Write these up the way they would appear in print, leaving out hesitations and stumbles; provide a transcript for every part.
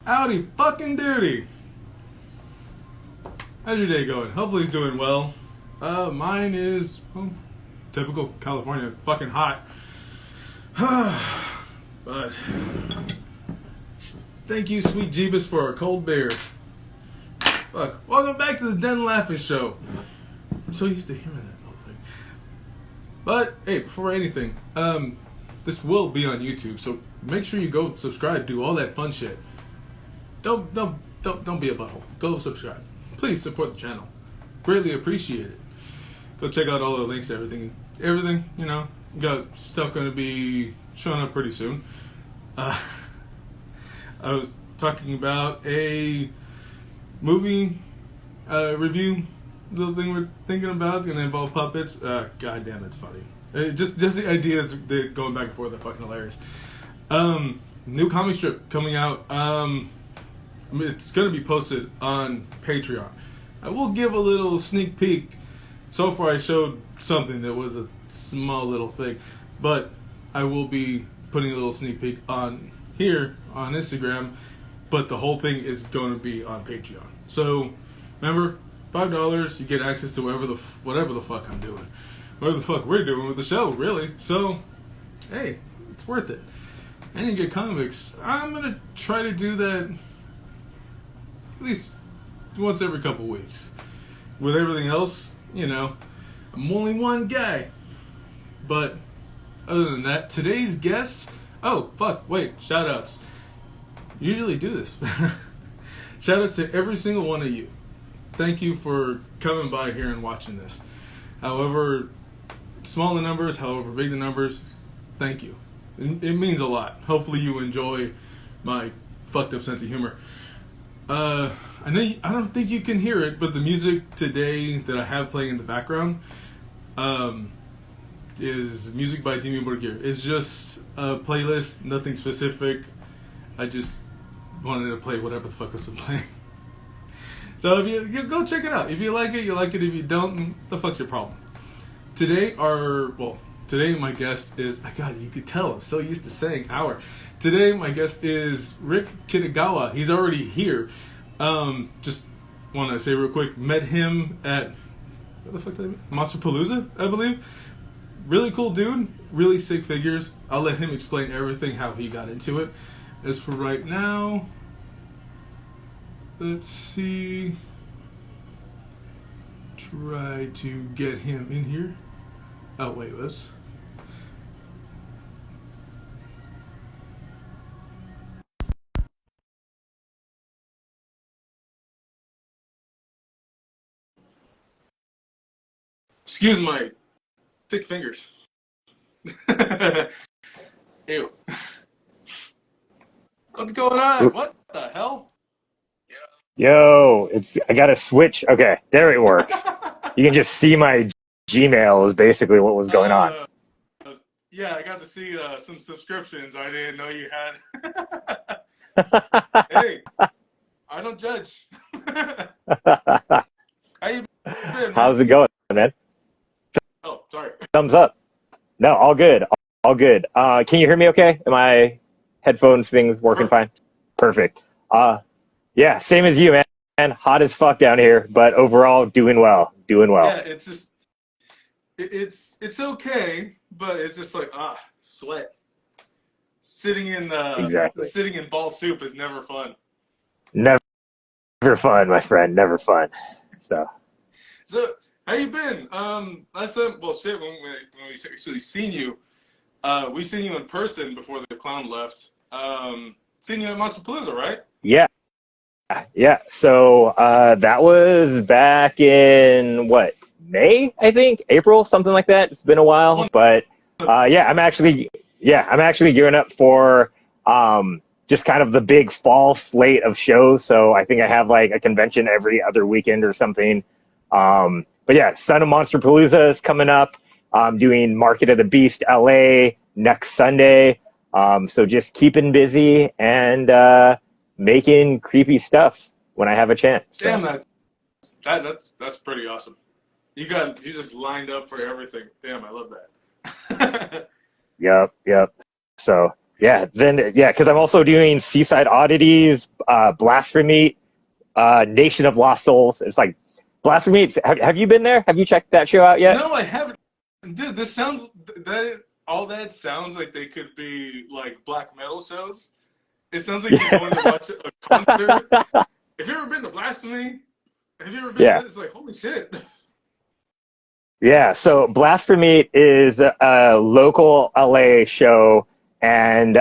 Howdy fucking doody. How's your day going? Hopefully it's doing well. Mine is typical California, fucking hot. But thank you, sweet Jeebus, for a cold beer. Fuck. Welcome back to the Den Laughing Show. I'm so used to hearing that whole thing. But hey, before anything, this will be on YouTube, so make sure you go subscribe, do all that fun shit. Don't be a butthole. Go subscribe. Please support the channel. Greatly appreciate it. Go check out all the links, everything, you know. Got stuff going to be showing up pretty soon. I was talking about a movie review little thing we're thinking about. It's going to involve puppets. God damn, it's funny. Just the ideas going back and forth are fucking hilarious. New comic strip coming out. It's going to be posted on Patreon. I will give a little sneak peek. So far I showed something that was a small little thing, but I will be putting a little sneak peek on here on Instagram, but the whole thing is going to be on Patreon. So remember, $5, you get access to whatever the fuck I'm doing. Whatever the fuck we're doing with the show, really. So, hey, it's worth it. And you get comics. I'm going to try to do that at least once every couple weeks. With everything else, you know, I'm only one guy. But other than that, today's guest... Oh, fuck, wait, shout-outs. Usually do this. Shout-outs to every single one of you. Thank you for coming by here and watching this. However small the numbers, however big the numbers, thank you. It means a lot. Hopefully you enjoy my fucked up sense of humor. I don't think you can hear it, but the music today that I have playing in the background is music by Dimmu Borgir. It's just a playlist, nothing specific. I just wanted to play whatever the fuck was playing. So if you go check it out. If you like it, you like it. If you don't, the fuck's your problem? Today my guest is, God, you could tell I'm so used to saying our. Today my guest is Rick Kitigawa. He's already here. Just want to say real quick, met him at, what the fuck did I mean? Monsterpalooza, I believe. Really cool dude, really sick figures. I'll let him explain everything, how he got into it. As for right now, let's see. Try to get him in here. Oh, wait, whoops. Excuse my thick fingers. Ew. What's going on? Oop. What the hell? Yo, I got to switch. Okay, there it works. You can just see my Gmail is basically what was going on. Yeah, I got to see some subscriptions I didn't know you had. Hey, I don't judge. How you been, man? How's it going, man? Oh, sorry. Thumbs up. No, all good. All good. Can you hear me okay? Am my headphones things working fine? Perfect. Yeah, same as you, man. Hot as fuck down here, but overall doing well. Doing well. Yeah, it's just it's okay, but it's just like sweat. Sitting in ball soup is never fun. Never fun, my friend. Never fun. So how you been? Last time, well, shit, when we actually seen you, we seen you in person before the clown left. Seen you at Monsterpalooza, right? Yeah. So that was back in what, May, I think, April, something like that. It's been a while, but I'm actually gearing up for just kind of the big fall slate of shows. So I think I have like a convention every other weekend or something. But yeah, Son of Monsterpalooza is coming up. I'm doing Market of the Beast LA next Sunday. So just keeping busy and making creepy stuff when I have a chance. So. Damn, that's pretty awesome. You just lined up for everything. Damn, I love that. Yep. So Yeah, then yeah, because I'm also doing Seaside Oddities, Blasphemy, Nation of Lost Souls. It's like Blasphemy. Have you been there? Have you checked that show out yet? No, I haven't. Dude, this sounds that all that sounds like they could be like black metal shows. It sounds like you're going to watch a concert. Have you ever been to Blasphemy? Have you ever been to Yeah. this? It's like, holy shit. Yeah, so Blasphemy is a local LA show, and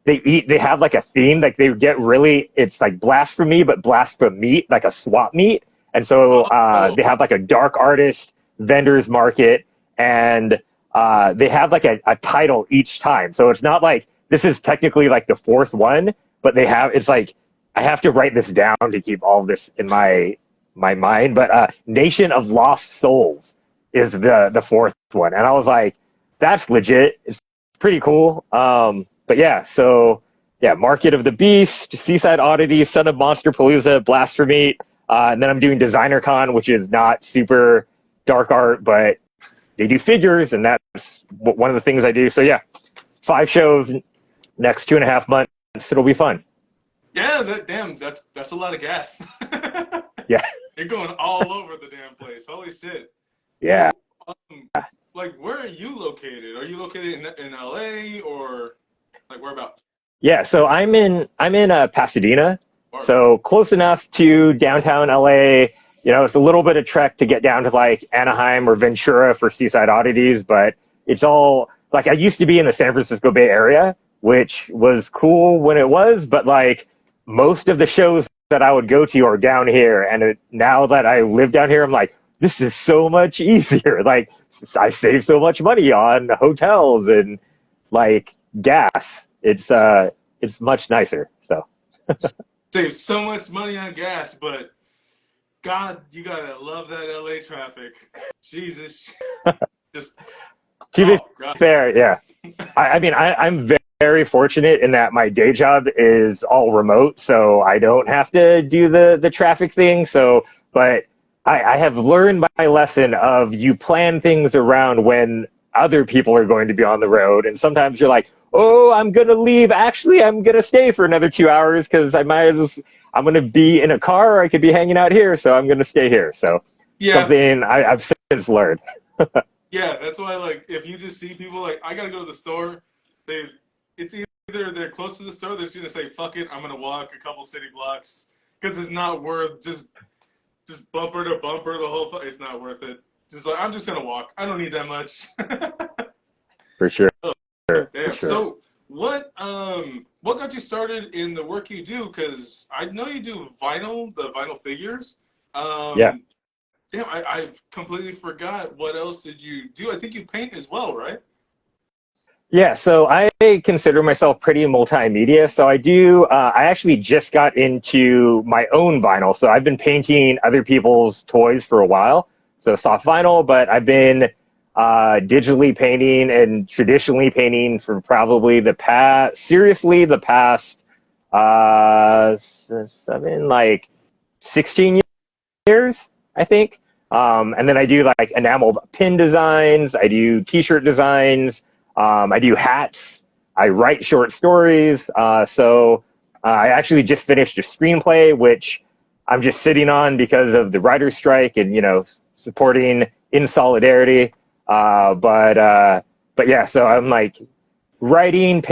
they have like a theme, like they get really, it's like blasphemy, but blasphemy, like a swap meet. And so Oh, they have like a dark artist vendors market, and they have like a title each time. So it's not like this is technically like the fourth one, but they have, it's like I have to write this down to keep all of this in my mind. But Nation of Lost Souls is the fourth one, and I was like, that's legit. It's pretty cool. But yeah, so yeah, Market of the Beast, Seaside Oddity, Son of Monster Palooza, Blasphemy, and then I'm doing Designer Con, which is not super dark art, but they do figures, and that's one of the things I do. So yeah, 5 shows next 2.5 months. It'll be fun. yeah, damn, that's a lot of gas. Yeah, You're going all over the damn place. Holy shit. yeah. Well, like, where are you located? Are you located in LA or like whereabouts? Yeah, so I'm in Pasadena, Or, so close enough to downtown LA. You know, it's a little bit of trek to get down to like Anaheim or Ventura for Seaside Oddities, but it's all like I used to be in the San Francisco Bay Area, which was cool when it was, but like most of the shows that I would go to are down here, and now that I live down here, I'm like, this is so much easier. Like I save so much money on hotels and like gas. It's much nicer. So save so much money on gas, but God, you gotta love that LA traffic. Jesus, just to be oh God. fair, yeah. I mean, I'm very fortunate in that my day job is all remote, so I don't have to do the traffic thing. So, but I have learned my lesson of you plan things around when other people are going to be on the road, and sometimes you're like, oh, I'm gonna leave. Actually, I'm gonna stay for another 2 hours because I'm gonna be in a car, or I could be hanging out here, so I'm gonna stay here. So Yeah, something I've since learned. yeah. That's why, like, if you just see people like, I gotta go to the store, they, it's either they're close to the store, they're just gonna say, fuck it, I'm gonna walk a couple city blocks because it's not worth just bumper to bumper the whole thing. It's not worth it. Just like I'm just gonna walk. I don't need that much. For sure, Oh, for damn. sure. So what got you started in the work you do? Because I know you do vinyl, the vinyl figures. Yeah. Um, damn, I completely forgot. What else did you do? I think you paint as well, right? Yeah, so I consider myself pretty multimedia. So I actually just got into my own vinyl. So I've been painting other people's toys for a while. So soft vinyl, but I've been digitally painting and traditionally painting for probably the past seven, like 16 years, I think. And then I do like enamel pin designs. I do T-shirt designs. I do hats. I write short stories. I actually just finished a screenplay, which I'm just sitting on because of the writer's strike and supporting in solidarity. But yeah, so I'm like writing,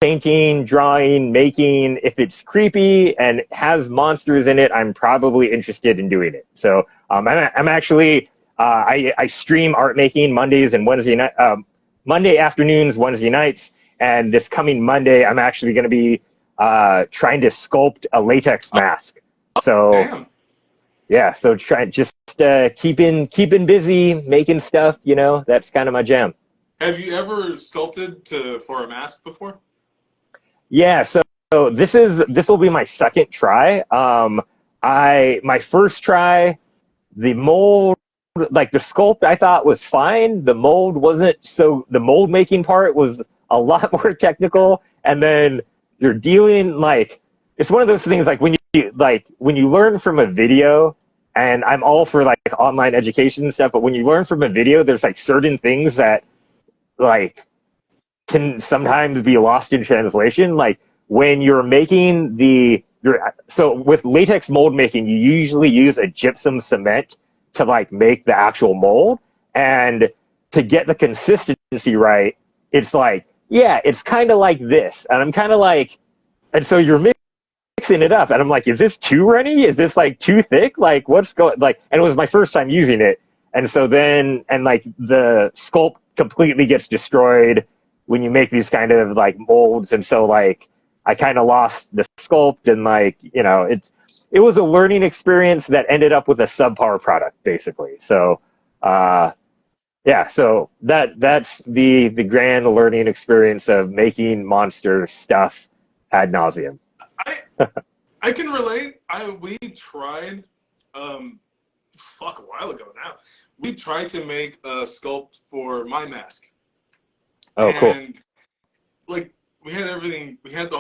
painting, drawing, making. If it's creepy and has monsters in it, I'm probably interested in doing it. So I'm actually I stream art making Mondays and Monday afternoons, Wednesday nights, and this coming Monday I'm actually going to be trying to sculpt a latex Oh, mask. So damn. yeah, so try just keeping busy, making stuff. That's kind of my jam. Have you ever sculpted for a mask before? Yeah, so this will be my second try. My first try, the mold, like the sculpt, I thought was fine. The mold wasn't so. The mold making part was a lot more technical, and then you're dealing like it's one of those things like when you learn from a video. And I'm all for like online education and stuff, but when you learn from a video, there's like certain things that like can sometimes be lost in translation. Like when you're making so with latex mold making, you usually use a gypsum cement to like make the actual mold. And to get the consistency right, it's like, yeah, it's kind of like this. And I'm kind of like, and so you're mixing it up. And I'm like, is this too runny? Is this like too thick? Like what's going, like, and it was my first time using it. And so then, and like the sculpt completely gets destroyed when you make these kind of like molds. And so like, I kind of lost the sculpt and like, you know, it was a learning experience that ended up with a subpar product basically. So, yeah, so that's the grand learning experience of making monster stuff ad nauseum. I I can relate. We tried a while ago now. We tried to make a sculpt for my mask. Oh, cool. And like we had everything. I had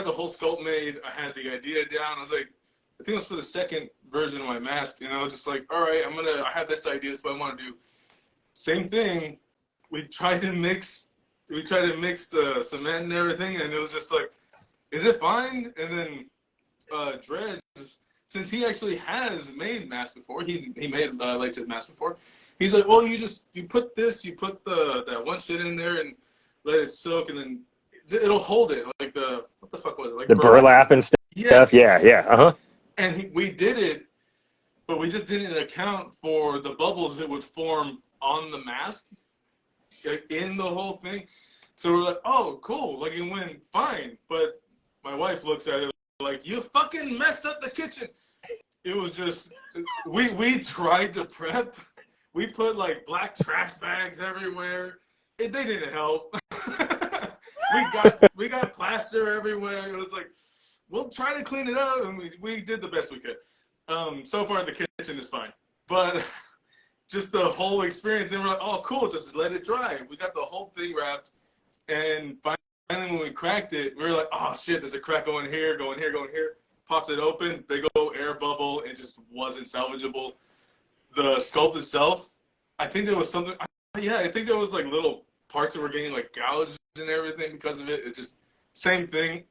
the whole sculpt made. I had the idea down. I was like, I think it was for the second version of my mask, and I was just like, all right, I have this idea. This is what I want to do. Same thing. We tried to mix the cement and everything, and it was just like, is it fine? And then Dreads, since he actually has made masks before, he made latex masks before. He's like, well, you put that one shit in there and let it soak, and then it'll hold it. Like what the fuck was it? Like the burlap and stuff. Yeah. And we did it, but we just didn't account for the bubbles that would form on the mask, like, in the whole thing. So we're like, oh, cool. Like, it went fine. But my wife looks at it like, you fucking messed up the kitchen. It was just, we tried to prep. We put, like, black trash bags everywhere. They didn't help. we got plaster everywhere. It was like, we'll try to clean it up. And we did the best we could. So far, the kitchen is fine. But just the whole experience, and we're like, oh, cool, just let it dry. We got the whole thing wrapped. And finally, when we cracked it, we were like, oh, shit, there's a crack going here, going here, going here. Popped it open, big old air bubble. It just wasn't salvageable. The sculpt itself, I think there was something, I think there was like little parts that were getting like gouged and everything because of it. It just, same thing.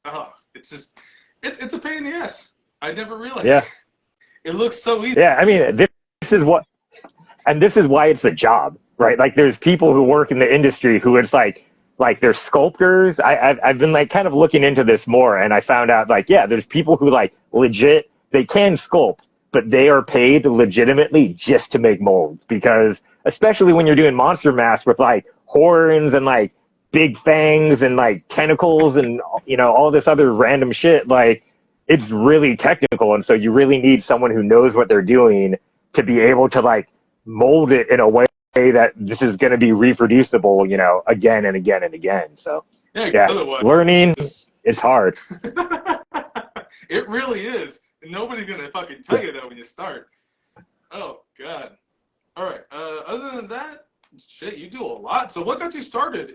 Oh, it's just, it's a pain in the ass. I never realized. Yeah. It looks so easy. Yeah, I mean, this is why it's a job, right? Like there's people who work in the industry who it's like they're sculptors. I've been like kind of looking into this more, and I found out like, yeah, there's people who like legit, they can sculpt, but they are paid legitimately just to make molds, because especially when you're doing monster masks with like horns and like big fangs and like tentacles and, you know, all this other random shit, like it's really technical. And so you really need someone who knows what they're doing to be able to like mold it in a way that this is going to be reproducible, you know, again and again and again. So yeah, learning is hard. It really is. Nobody's going to fucking tell you that when you start. Oh, God. All right. Other than that, shit, you do a lot. So what got you started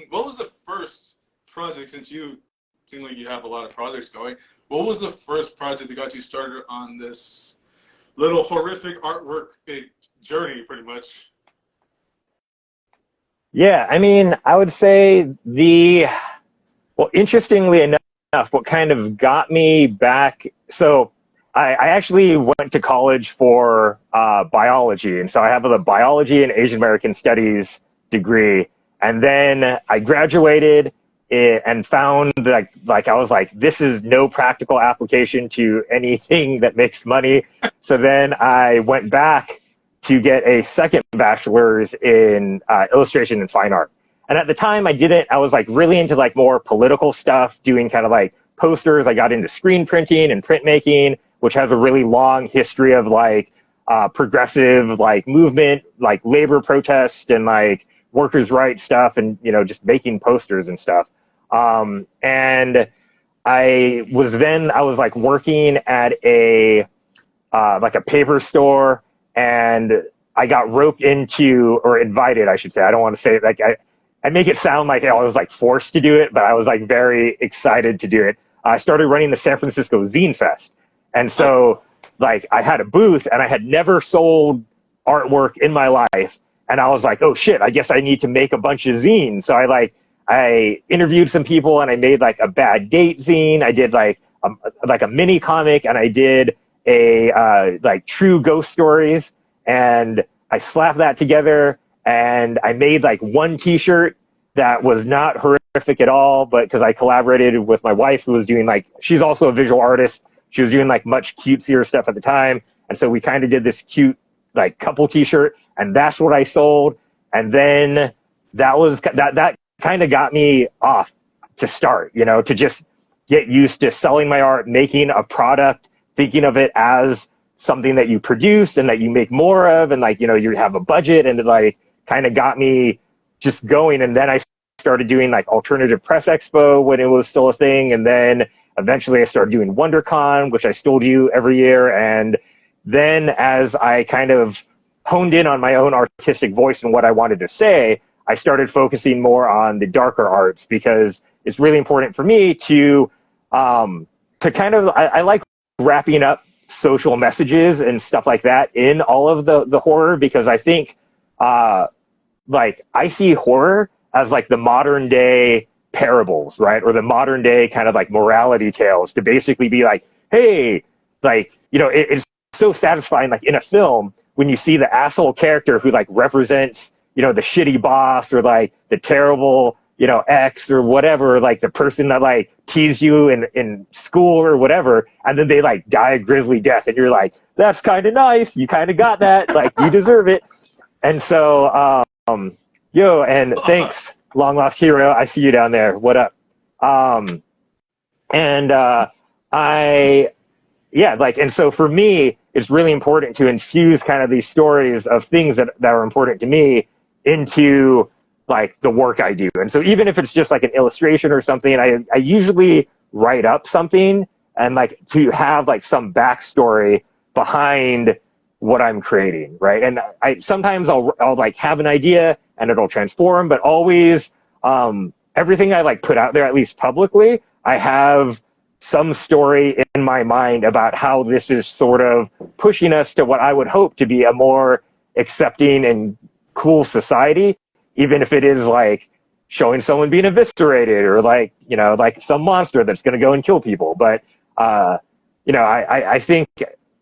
what was the first project, since you seem like you have a lot of projects going, what was the first project that got you started on this little horrific artwork journey, pretty much? Yeah, I mean, I would say interestingly enough, what kind of got me back, so I actually went to college for biology, and so I have a biology and Asian American studies degree, and then I graduated and found like I was like, this is no practical application to anything that makes money. So then I went back to get a second bachelor's in illustration and fine art. And at the time I was like really into like more political stuff, doing kind of like posters. I got into screen printing and printmaking, which has a really long history of like progressive like movement, like labor protest and like workers' rights stuff, and, you know, just making posters and stuff. And I was like working at a paper store, and I got roped into, or invited, I should say. I don't want to say it like I make it sound like I was like forced to do it, but I was like very excited to do it. I started running the San Francisco Zine Fest. And so like I had a booth, and I had never sold artwork in my life. And I was like, oh shit, I guess I need to make a bunch of zines. So I I interviewed some people, and I made like a bad date zine. I did like a mini comic, and I did a like true ghost stories, and I slapped that together, and I made like one T-shirt that was not horrific at all, but because I collaborated with my wife, who was doing like, she's also a visual artist. She was doing like much cutesier stuff at the time, and so we kind of did this cute like couple T-shirt, and that's what I sold. And then that kind of got me off to start, you know, to just get used to selling my art, making a product, thinking of it as something that you produce and that you make more of, and like, you know, you have a budget, and it like kind of got me just going. And then I started doing like Alternative Press Expo when it was still a thing, and then eventually I started doing WonderCon, which I still do every year. And then as I kind of honed in on my own artistic voice and what I wanted to say, I started focusing more on the darker arts, because it's really important for me to kind of, I like wrapping up social messages and stuff like that in all of the horror, because I think like I see horror as like the modern day parables, right? Or the modern day kind of like morality tales, to basically be like, hey, like, you know, it's so satisfying, like in a film, when you see the asshole character who like represents, you know, the shitty boss, or like the terrible, you know, ex or whatever, like the person that like teased you in school or whatever, and then they like die a grisly death, and you're like, that's kind of nice, you kind of got that, like you deserve it. And so and thanks, long lost hero, I see you down there, what up? And so for me, it's really important to infuse kind of these stories of things that are important to me into like the work I do. And so even if it's just like an illustration or something, I usually write up something, and like to have like some backstory behind what I'm creating, right? And I sometimes I'll like have an idea and it'll transform, but always everything I like put out there, at least publicly, I have some story in my mind about how this is sort of pushing us to what I would hope to be a more accepting and cool society, even if it is like showing someone being eviscerated, or like, you know, like some monster that's going to go and kill people. But, you know, I think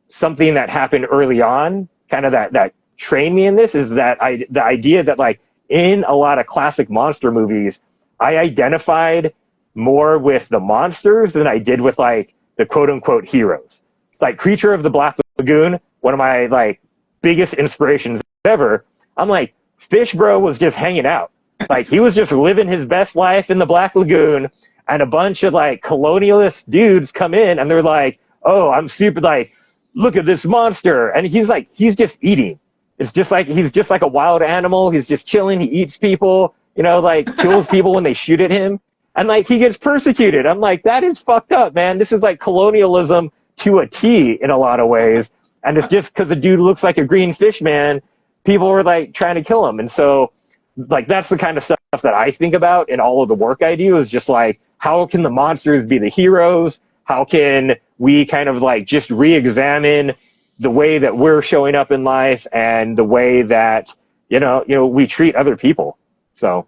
something that happened early on, kind of that trained me in this, is that the idea that like in a lot of classic monster movies, I identified more with the monsters than I did with like the quote unquote heroes. Like Creature of the Black Lagoon, one of my like biggest inspirations ever. I'm like, Fish Bro was just hanging out. Like he was just living his best life in the Black Lagoon, and a bunch of like colonialist dudes come in and they're like, oh, I'm super, like, look at this monster. And he's just eating. It's just like, he's just like a wild animal. He's just chilling. He eats people, you know, like kills people when they shoot at him. And like he gets persecuted. I'm like, that is fucked up, man. This is like colonialism to a T in a lot of ways. And it's just because the dude looks like a green fish man, people are like trying to kill him. And so like that's the kind of stuff that I think about in all of the work I do, is just like, how can the monsters be the heroes? How can we kind of like just re-examine the way that we're showing up in life and the way that, you know, we treat other people. So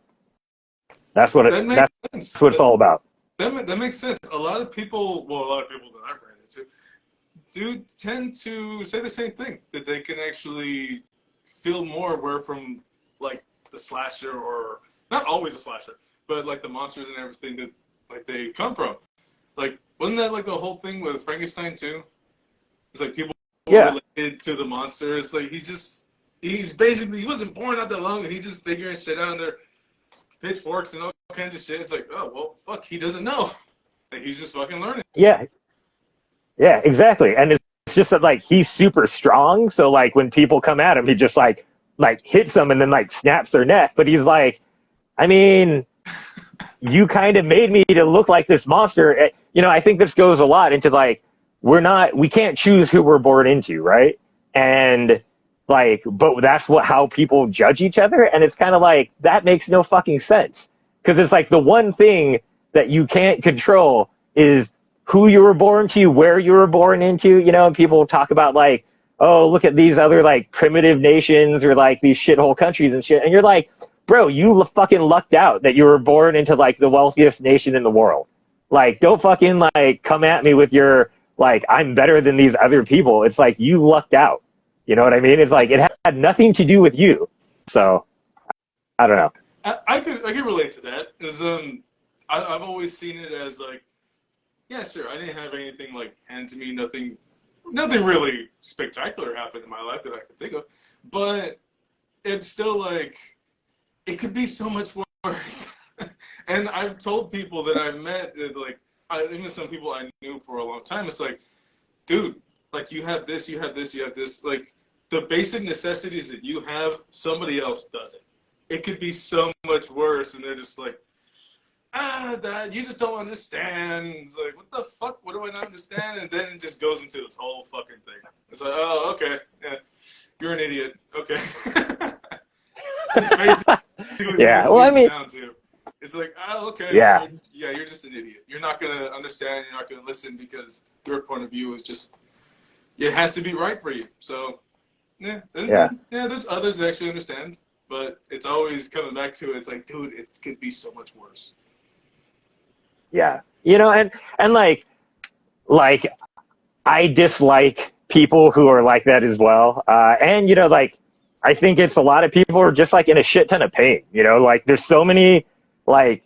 that's what that's what it's all about. That makes sense. A lot of people that I've ran into do tend to say the same thing, that they can actually feel more where from like the slasher, or not always a slasher, but like the monsters and everything that like they come from. Like, wasn't that like the whole thing with Frankenstein too? It's like people related to the monsters. Like he's basically, he wasn't born not that long, and he just figuring shit out, and they're pitchforks and all kinds of shit. It's like, oh well, fuck, he doesn't know. Like he's just fucking learning. Yeah, exactly. And it's just that like he's super strong, so like when people come at him, he just like hits them and then like snaps their neck. But he's like, I mean, you kind of made me to look like this monster. You know, I think this goes a lot into like, we can't choose who we're born into, right? And like, but that's how people judge each other. And it's kind of like, that makes no fucking sense. Because it's like the one thing that you can't control is who you were born to, where you were born into, you know, and people talk about like, oh, look at these other like primitive nations or like these shithole countries and shit. And you're like, bro, you fucking lucked out that you were born into like the wealthiest nation in the world. Like, don't fucking like come at me with your like, I'm better than these other people. It's like you lucked out. You know what I mean? It's like it had nothing to do with you. So I don't know. I could relate to that because I've always seen it as like, yeah, sure, I didn't have anything like handed to me, nothing really spectacular happened in my life that I could think of, but it's still like it could be so much worse. And I've told people that I've met that like even some people I knew for a long time, it's like, dude, like you have this, you have this, you have this, like the basic necessities that you have, somebody else doesn't. It could be so much worse, and they're just like, Dad, you just don't understand. It's like, what the fuck? What do I not understand? And then it just goes into this whole fucking thing. It's like, oh, okay, yeah, you're an idiot. Okay. That's basically Yeah. what Well, I it comes mean, down to. It's like, oh, okay, yeah. you're just an idiot. You're not gonna understand. You're not gonna listen because your point of view is just, it has to be right for you. So, yeah, Yeah. yeah, there's others that actually understand, but it's always coming back to it. It's like, dude, it could be so much worse. Yeah. And like I dislike people who are like that as well. And like I think it's a lot of people are just like in a shit ton of pain. Like there's so many like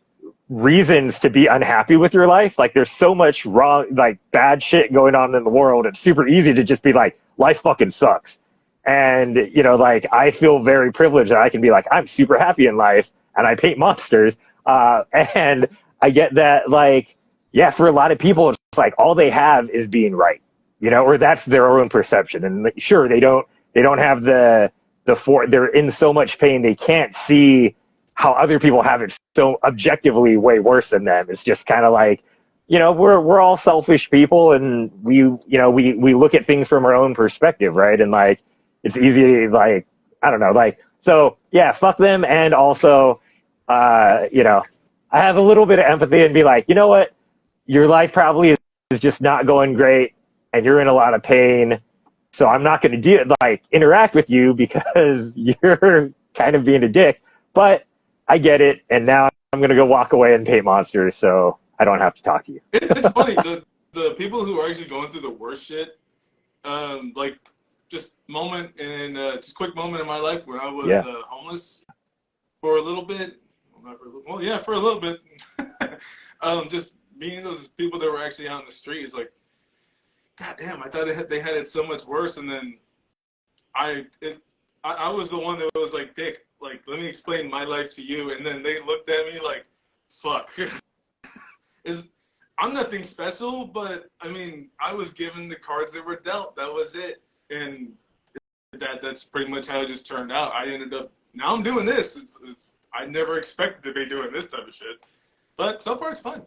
reasons to be unhappy with your life. Like there's so much wrong, like bad shit going on in the world. It's super easy to just be like, life fucking sucks. And like I feel very privileged that I can be like, I'm super happy in life and I paint monsters. And I get that, like, yeah, for a lot of people, it's like all they have is being right, or that's their own perception. And like, sure, they don't have they're in so much pain they can't see how other people have it so objectively way worse than them. It's just kind of like, we're all selfish people, and we look at things from our own perspective, right? And like, it's easy, like, I don't know, like, so yeah, fuck them. And also, I have a little bit of empathy and be like, you know what? Your life probably is just not going great and you're in a lot of pain. So I'm not going to interact with you because you're kind of being a dick, but I get it. And now I'm going to go walk away and paint monsters. So I don't have to talk to you. It's funny, the people who are actually going through the worst shit, like just just quick moment in my life where I was homeless for a little bit. Well, yeah, for a little bit. Just meeting those people that were actually out in the street is like, God damn, I thought they had it so much worse. And then I was the one that was like, Dick, like, let me explain my life to you. And then they looked at me like, fuck. I'm nothing special, but I mean, I was given the cards that were dealt. That was it. And that's pretty much how it just turned out. I ended up, now I'm doing this. I never expected to be doing this type of shit. But so far it's fun.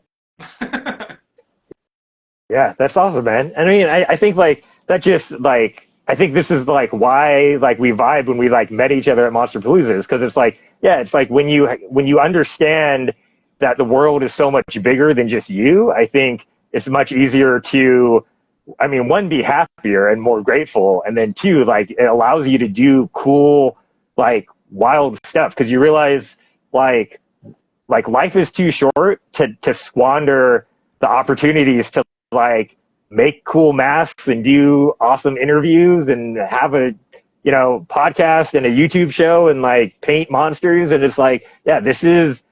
Yeah, that's awesome, man. I mean, I think like that just like I think this is like why like we vibe when we like met each other at Monster Palooza, because it's like, yeah, it's like when you understand that the world is so much bigger than just you, I think it's much easier to, I mean, one, be happier and more grateful, and then two, like it allows you to do cool, like wild stuff, because you realize like life is too short to squander the opportunities to like make cool masks and do awesome interviews and have a podcast and a YouTube show and like paint monsters. And it's like, yeah, this is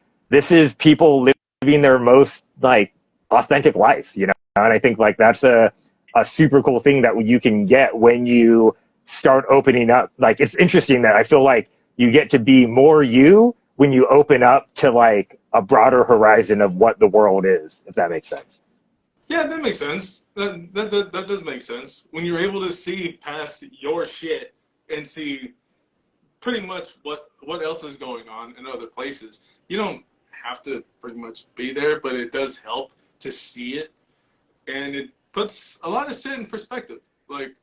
people living their most like authentic lives, and I think like that's a super cool thing that you can get when you start opening up. Like, it's interesting that I feel like you get to be more you when you open up to like a broader horizon of what the world is, if that makes sense. Yeah, that makes sense. That does make sense. When you're able to see past your shit and see pretty much what else is going on in other places. You don't have to pretty much be there, but it does help to see it, and it puts a lot of shit in perspective. Like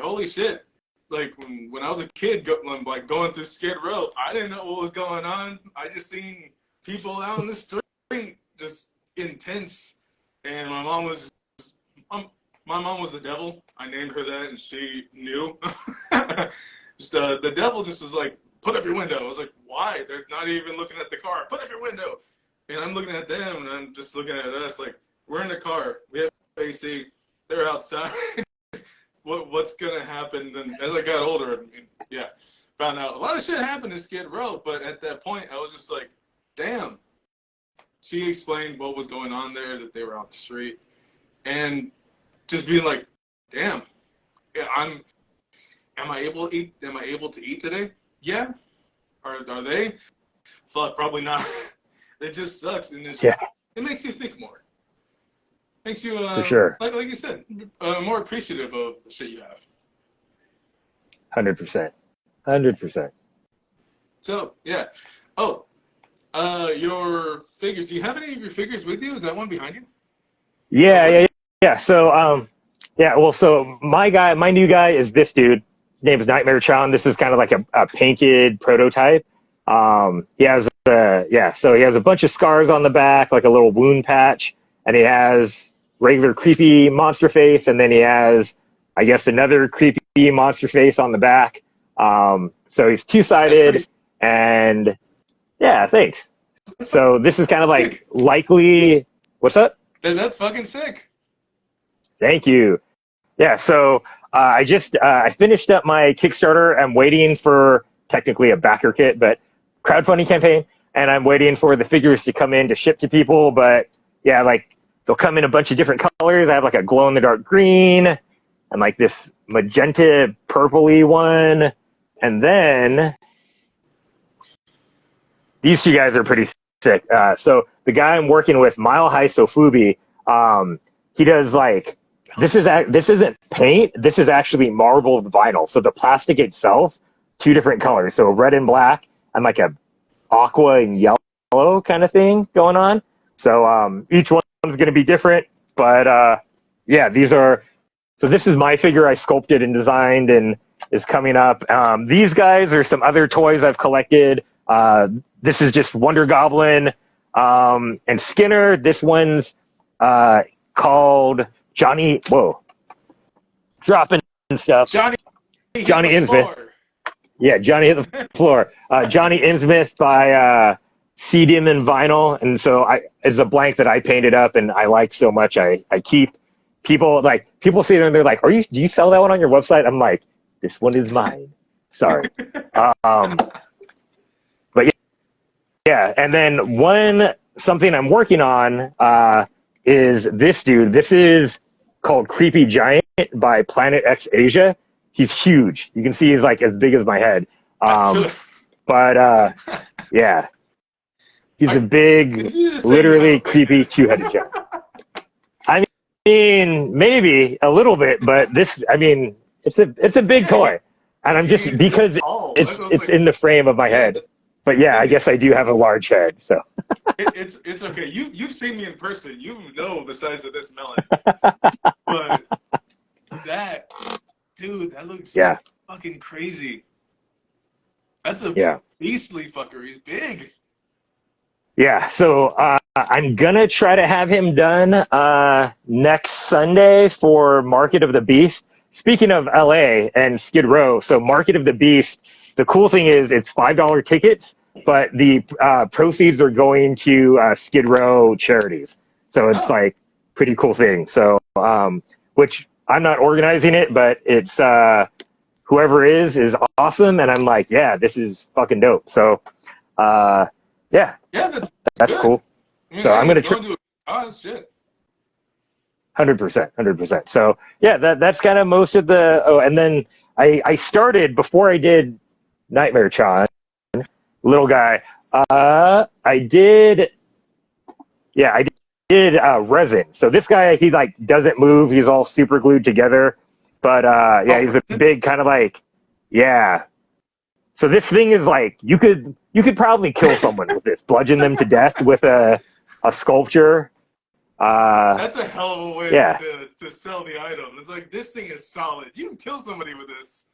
holy shit! Like when I was a kid, going through Skid Row, I didn't know what was going on. I just seen people out in the street just intense, and my mom was the devil. I named her that, and she knew. Just, the devil just was like put up your window. I was like, why? They're not even looking at the car. Put up your window. And I'm looking at them, and I'm just looking at us like, we're in the car. We have AC. They're outside. What's going to happen? And as I got older, I mean, yeah, found out a lot of shit happened in Skid Row. But at that point, I was just like, damn. She explained what was going on there, that they were on the street. And just being like, damn, yeah, am I able to eat? Am I able to eat today? Yeah. Are they? Fuck, probably not. It just sucks, and it makes you think more. Makes you, for sure, like you said, more appreciative of the shit you have. 100%, 100%. So yeah. Oh, your figures. Do you have any of your figures with you? Is that one behind you? Yeah. So, well, so my new guy is this dude. His name is Nightmare Chan. This is kind of like a painted prototype. So he has a bunch of scars on the back, like a little wound patch, and he has regular creepy monster face, and then he has, I guess, another creepy monster face on the back. So he's two-sided, and yeah, thanks. So this is kind of like likely, what's up? That's fucking sick. Thank you. Yeah, so I finished up my Kickstarter. I'm waiting for technically a backer kit, but crowdfunding campaign, and I'm waiting for the figures to come in to ship to people. But yeah, like they'll come in a bunch of different colors. I have like a glow in the dark green and like this magenta purpley one, and then these two guys are pretty sick. So the guy I'm working with, Mile High Sofubi, he does like. This isn't paint. This is actually marbled vinyl. So the plastic itself, two different colors. So red and black and like a aqua and yellow kind of thing going on. So each one's going to be different. But yeah, so this is my figure I sculpted and designed and is coming up. These guys are some other toys I've collected. This is just Wonder Goblin and Skinner. This one's called Johnny, dropping stuff. Johnny Innsmouth. Yeah, Johnny hit the floor. Johnny Innsmouth by C. Dim and Vinyl. And so it's a blank that I painted up and I like so much. I keep people see it and they're like, do you sell that one on your website? I'm like, this one is mine. Sorry. But yeah. And then something I'm working on is this dude. This is called Creepy Giant by Planet X Asia. He's huge. You can see he's like as big as my head. Yeah. He's a big, literally creepy two-headed giant. I mean, maybe a little bit, but it's a big toy. And I'm just, because it's in the frame of my head. But yeah, I guess I do have a large head, so. It's okay. You've seen me in person. You know the size of this melon. But that looks so fucking crazy. That's a beastly fucker. He's big. Yeah, so I'm gonna try to have him done next Sunday for Market of the Beast. Speaking of LA and Skid Row, so Market of the Beast, the cool thing is it's $5 tickets, but the proceeds are going to Skid Row charities. So it's like pretty cool thing. So which I'm not organizing it, but it's whoever is awesome, and I'm like, yeah, this is fucking dope. So yeah, that's cool. I mean, so I'm gonna shit. 100%. So yeah, that's kind of most of the. Oh, and then I started before I did Nightmare Chan, little guy. I did resin. So this guy, he like doesn't move. He's all super glued together. But he's a big kind of like, yeah. So this thing is like you could probably kill someone with this, bludgeon them to death with a sculpture. That's a hell of a way to sell the item. It's like, this thing is solid. You can kill somebody with this.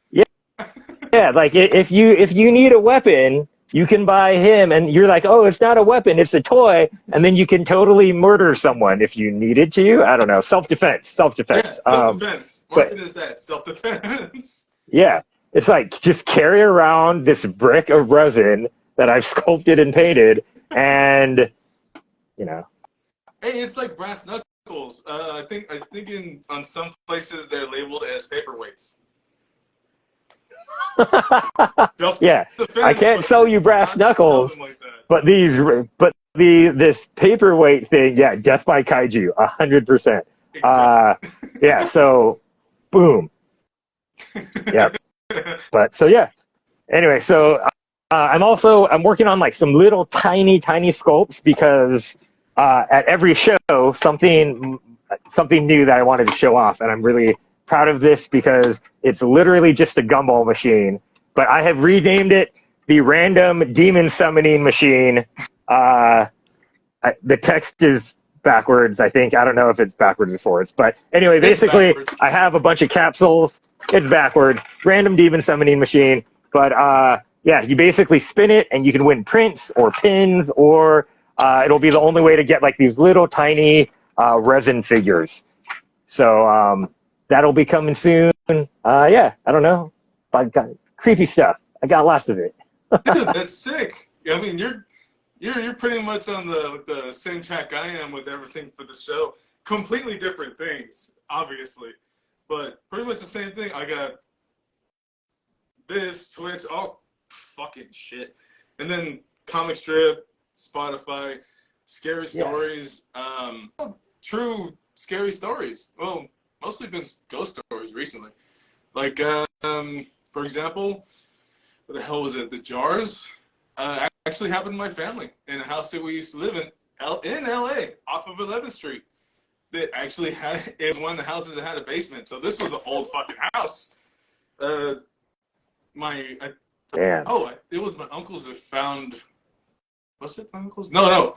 Yeah, like if you need a weapon, you can buy him, and you're like, oh, it's not a weapon, it's a toy, and then you can totally murder someone if you needed to. I don't know, self-defense. Yeah, self-defense. What is that? Self-defense. Yeah, It's like just carry around this brick of resin that I've sculpted and painted, and you know. Hey, it's like brass knuckles. I think on some places they're labeled as paperweights. Yeah, I can't sell you brass knuckles, like but this paperweight thing, yeah, death by kaiju, 100%. Exactly. Yeah, so boom. Yep. But so yeah. Anyway, so I'm working on like some little tiny sculpts because at every show something new that I wanted to show off, and I'm really proud of this because it's literally just a gumball machine, but I have renamed it the Random Demon Summoning Machine. The text is backwards, I think. I don't know if it's backwards or forwards, but anyway, basically, I have a bunch of capsules. It's backwards. Random Demon Summoning Machine, but yeah, you basically spin it, and you can win prints or pins, or it'll be the only way to get like these little tiny resin figures. So that'll be coming soon. Yeah, I don't know. I got creepy stuff. I got lots of it. Dude, that's sick. I mean, you're pretty much on the same track I am with everything for the show. Completely different things, obviously, but pretty much the same thing. I got this Twitch, all fucking shit, and then comic strip, Spotify, scary stories, true scary stories. Well, mostly been ghost stories recently. Like, for example, what the hell was it? The jars actually happened to my family in a house that we used to live in LA, off of 11th Street. That actually it was one of the houses that had a basement. So this was an old fucking house. It was my uncles that found. Was it my uncles? No.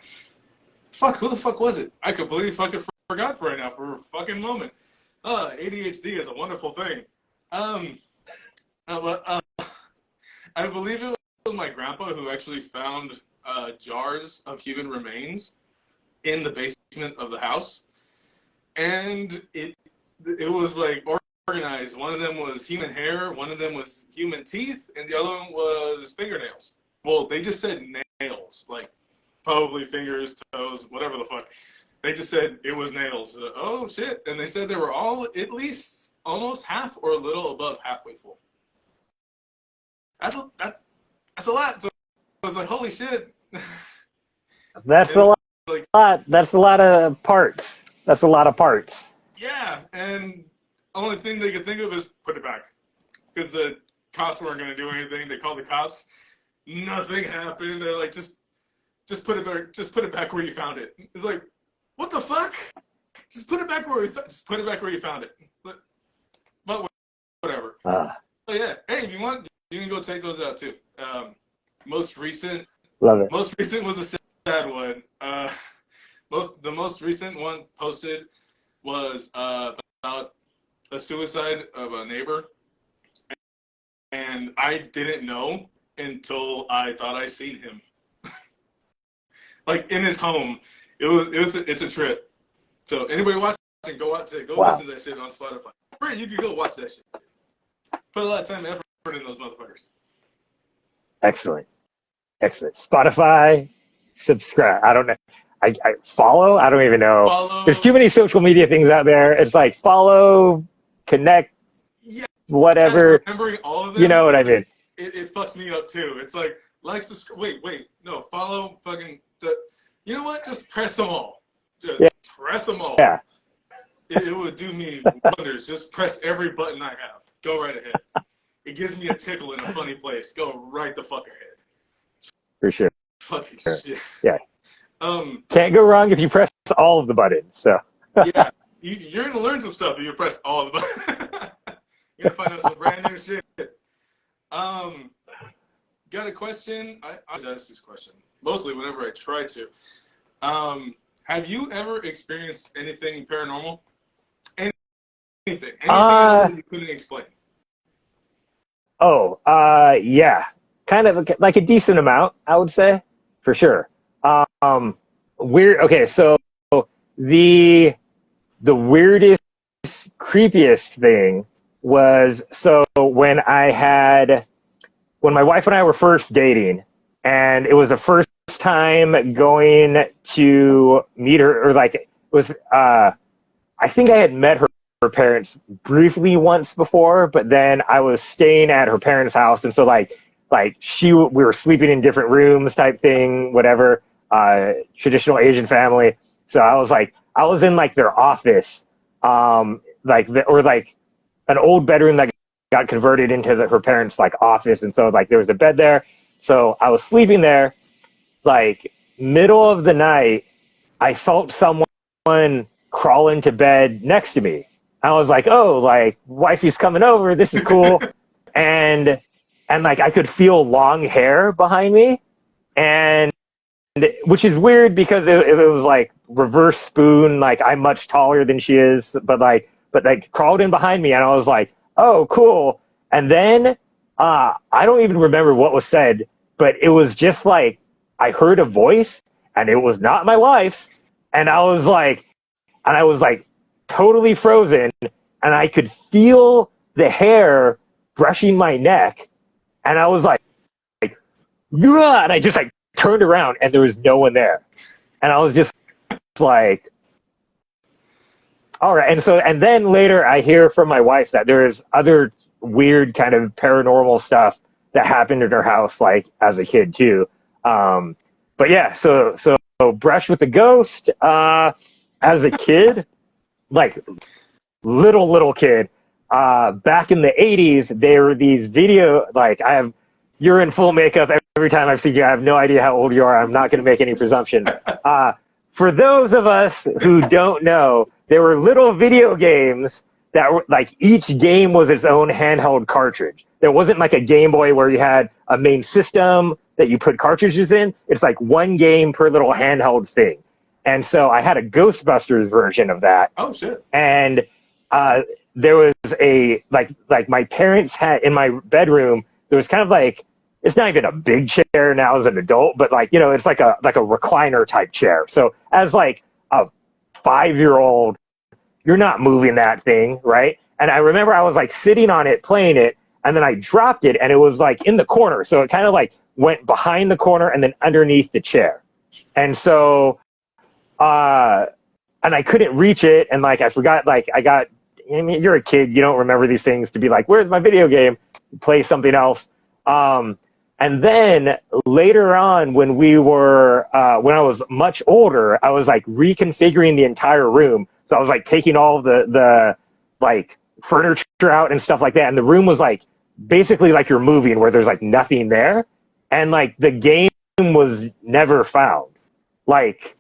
Fuck, who the fuck was it? I completely fucking forgot right now for a fucking moment. ADHD is a wonderful thing. I believe it was my grandpa who actually found jars of human remains in the basement of the house, and it was like organized. One of them was human hair, one of them was human teeth, and the other one was fingernails. Well, they just said nails, like probably fingers, toes, whatever the fuck. They just said it was nails. Oh shit! And they said they were all at least almost half or a little above halfway full. That's a lot. So I was like, holy shit. That's a lot. That's a lot of parts. That's a lot of parts. Yeah, and only thing they could think of is put it back, because the cops weren't going to do anything. They called the cops. Nothing happened. They're like, just put it back. Just put it back where you found it. It's like, what the fuck? Just put it back where you found it. But whatever. Oh yeah. Hey, if you want, you can go check those out too. Most recent. Love it. Most recent was a sad one. The most recent one posted was about a suicide of a neighbor, and I didn't know until I thought I seen him, like in his home. It's a trip. So anybody watching, go listen to that shit on Spotify. Free, you can go watch that shit. Put a lot of time and effort in those motherfuckers. Excellent. Spotify, subscribe. I don't know. I follow. I don't even know. Follow. There's too many social media things out there. It's like follow, connect, whatever. Remembering all of them. You know what I mean? It fucks me up too. It's like subscribe. Wait, no, follow, fucking. You know what? Just press them all. Press them all. Yeah. It would do me wonders. Just press every button I have. Go right ahead. It gives me a tickle in a funny place. Go right the fuck ahead. For sure. Fucking shit. Yeah. Can't go wrong if you press all of the buttons. So. Yeah, you're gonna learn some stuff if you press all of the buttons. You're gonna find out some brand new shit. Got a question? I always ask this question mostly whenever I try to. Have you ever experienced anything paranormal? Anything that you couldn't explain? Yeah, kind of like a decent amount, I would say, for sure. Weird. Okay, so the weirdest, creepiest thing was so when my wife and I were first dating, and it was the first time going to meet her, or like it was, I think I had met her parents briefly once before, but then I was staying at her parents' house, and so we were sleeping in different rooms type thing, whatever, traditional Asian family. So I was in like their office, or like an old bedroom that got converted into her parents' like office, and so like there was a bed there. So I was sleeping there, like middle of the night, I felt someone crawl into bed next to me. I was like, oh, like wifey's coming over. This is cool. and like I could feel long hair behind me, and which is weird because it was like reverse spoon. Like I'm much taller than she is, but crawled in behind me, and I was like, oh, cool. And then I don't even remember what was said, but it was just like I heard a voice, and it was not my wife's, and I was like totally frozen, and I could feel the hair brushing my neck, and I was like, "Gah!" And I just like turned around, and there was no one there, and I was just like, all right. And then later I hear from my wife that there's other weird kind of paranormal stuff that happened in her house, like as a kid too. But yeah, so brush with the ghost, as a kid, like little kid, back in the 80s, there were these video, like you're in full makeup every time I've seen you. I have no idea how old you are. I'm not going to make any presumption. For those of us who don't know, there were little video games that were like each game was its own handheld cartridge. There wasn't like a Game Boy where you had a main system that you put cartridges in. It's like one game per little handheld thing. And so I had a Ghostbusters version of that. Oh shit! And there was a like my parents had in my bedroom. There was kind of like, it's not even a big chair now as an adult, but like, it's like a recliner type chair. So as like a 5-year-old, you're not moving that thing, right? And I remember I was like sitting on it, playing it, and then I dropped it, and it was like in the corner. So it kind of like went behind the corner and then underneath the chair. And so, and I couldn't reach it, and like I forgot, like I mean, you're a kid, you don't remember these things to be like, where's my video game? Play something else. And then later on, when when I was much older, I was like reconfiguring the entire room. So I was like taking all the like furniture out and stuff like that. And the room was like basically like you're moving, where there's like nothing there. And like the game was never found. Like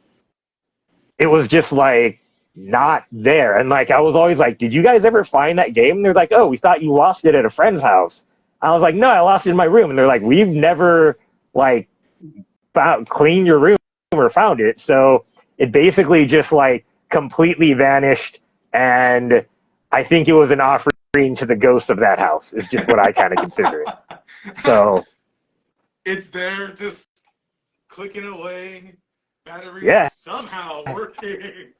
it was just like not there. And like I was always like, did you guys ever find that game? And they're like, oh, we thought you lost it at a friend's house. I was like, no, I lost it in my room. And they're like, we've never like cleaned your room or found it. So it basically just like completely vanished. And I think it was an offering to the ghost of that house, is just what I kind of consider it. So it's there, just clicking away, batteries somehow working.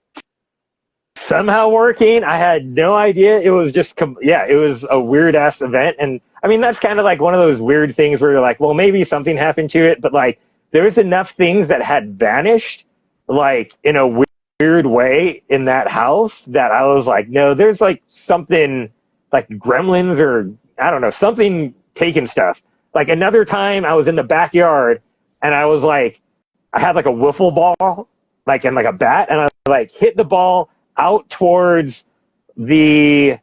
I had no idea. It was just, it was a weird ass event. And I mean, that's kind of like one of those weird things where you're like, well, maybe something happened to it, but like there's enough things that had vanished, like in a weird way in that house, that I was like, no, there's like something like gremlins or I don't know, something taking stuff. Like another time I was in the backyard, and I was like, I had like a wiffle ball, like, and like a bat, and I like hit the ball out towards the